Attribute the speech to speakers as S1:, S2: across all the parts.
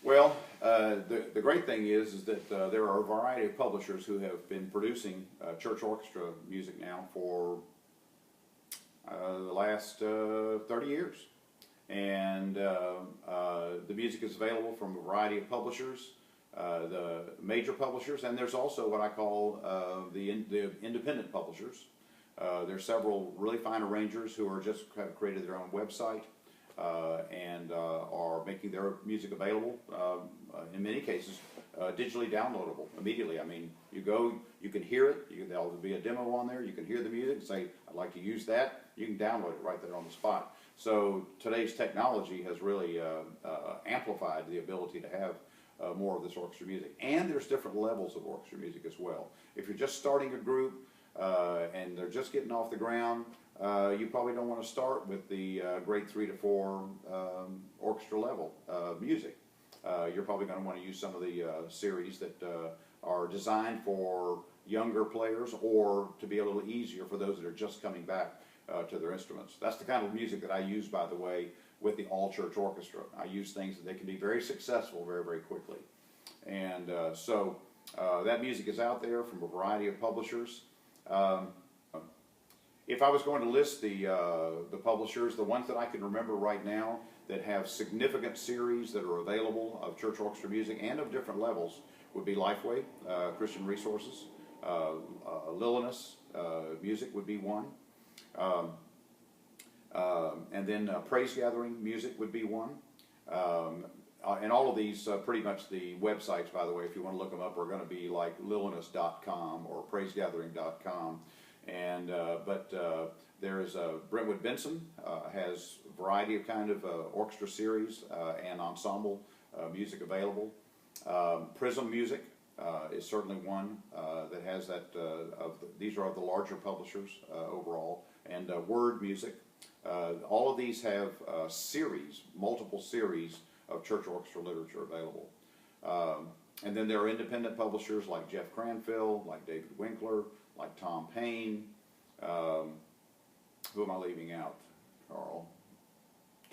S1: Well, the great thing is that there are a variety of publishers who have been producing church orchestra music now for the last 30 years. And the music is available from a variety of publishers, the major publishers, and there's also what I call the independent publishers. There's several really fine arrangers who are just have created their own website and are making their music available, in many cases, digitally downloadable immediately. I mean, you go, you can hear it, there'll be a demo on there, you can hear the music and say, I'd like to use that, you can download it right there on the spot. So today's technology has really amplified the ability to have more of this orchestra music. And there's different levels of orchestra music as well. If you're just starting a group and they're just getting off the ground, you probably don't want to start with the grade 3 to 4 orchestra level music. You're probably going to want to use some of the series that are designed for younger players, or to be a little easier for those that are just coming back to their instruments. That's the kind of music that I use, by the way, with the all-church orchestra. I use things that they can be very successful very, very quickly. And so that music is out there from a variety of publishers. If I was going to list the publishers, the ones that I can remember right now that have significant series that are available of church orchestra music and of different levels would be Lifeway, Christian Resources, Lilianus Music would be one. And then Praise Gathering Music would be one. And all of these, pretty much the websites, by the way, if you want to look them up, are going to be like lilianus.com or praisegathering.com. And but there's Brentwood Benson has a variety of kind of orchestra series and ensemble music available. Prism Music is certainly one that has that. These are the larger publishers overall, and Word Music. All of these have series, multiple series of church orchestra literature available. And then there are independent publishers like Jeff Cranfield, like David Winkler, like Tom Payne. Who am I leaving out, Carl?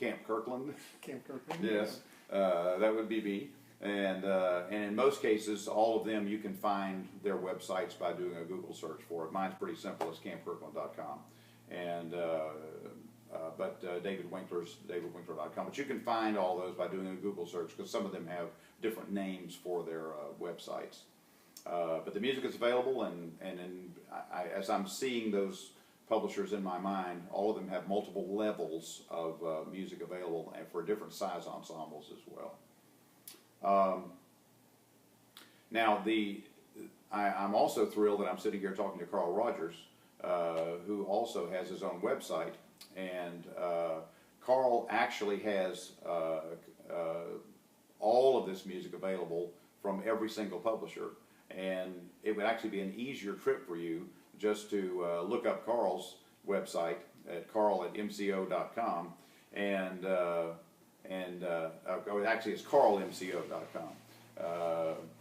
S1: Camp Kirkland.
S2: Camp Kirkland.
S1: Yes, that would be me. And in most cases, all of them, you can find their websites by doing a Google search for it. Mine's pretty simple. It's campkirkland.com. And David Winkler's davidwinkler.com. But you can find all those by doing a Google search, because some of them have different names for their websites. But the music is available, and as I'm seeing those publishers in my mind, all of them have multiple levels of music available, and for different size ensembles as well. Now, I'm also thrilled that I'm sitting here talking to Carl Rogers, who also has his own website, and Carl actually has all of this music available from every single publisher. And it would actually be an easier trip for you just to look up Carl's website at carl@mco.com, and actually it's carlmco.com,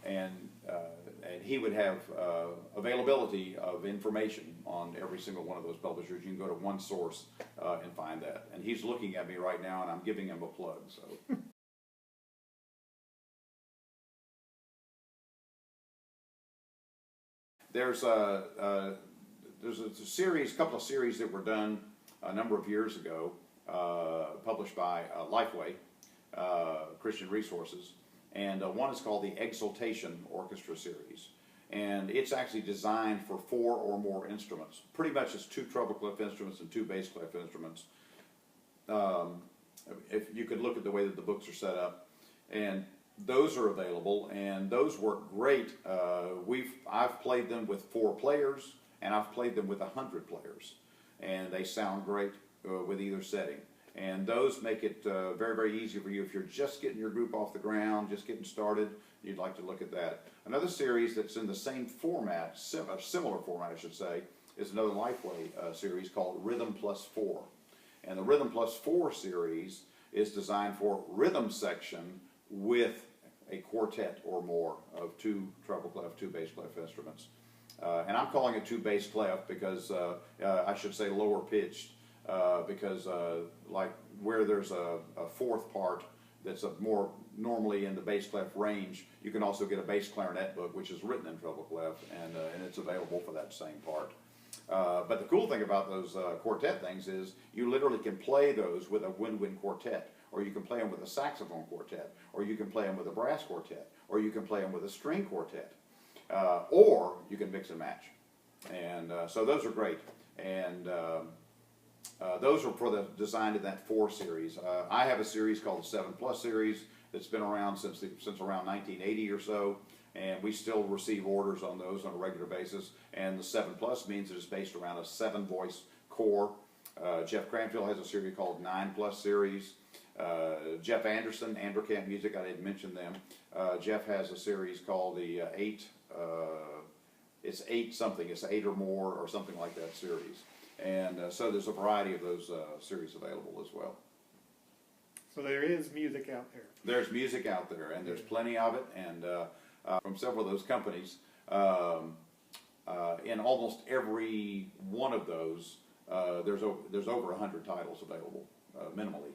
S1: and he would have availability of information on every single one of those publishers. You can go to one source and find that. And he's looking at me right now, and I'm giving him a plug. So. There's a series, couple of series that were done a number of years ago, published by Lifeway, Christian Resources, and one is called the Exaltation Orchestra Series, and it's actually designed for 4 or more instruments. Pretty much it's 2 treble clef instruments and 2 bass clef instruments. If you could look at the way that the books are set up, and those are available, and those work great. I've played them with 4 players, and I've played them with 100 players, and they sound great with either setting. And those make it very, very easy for you if you're just getting your group off the ground, just getting started. You'd like to look at that. Another series that's in the same format, a similar format, I should say, is another Lifeway series called Rhythm Plus 4. And the Rhythm Plus 4 series is designed for rhythm section with a quartet or more of 2 treble clef, 2 bass clef instruments. And I'm calling it 2 bass clef because I should say lower pitched, because like where there's a 4th part, that's a more normally in the bass clef range, you can also get a bass clarinet book, which is written in treble clef, and it's available for that same part. But the cool thing about those quartet things is you literally can play those with a wind quartet, or you can play them with a saxophone quartet, or you can play them with a brass quartet, or you can play them with a string quartet, or you can mix and match. And so those are great. And those are for the designed in that 4 series. I have a series called the 7 Plus series that's been around since around 1980 or so, and we still receive orders on those on a regular basis. And the 7 Plus means it is based around a 7-voice core. Jeff Cranfield has a series called 9 Plus series. Jeff Anderson, Camp Music, I didn't mention them. Jeff has a series called the 8. It's 8 something. It's 8 or more or something like that series. And so there's a variety of those series available as well.
S2: So there is music out there.
S1: There's music out there, and there's plenty of it, and from several of those companies. In almost every one of those, there's over 100 titles available, minimally.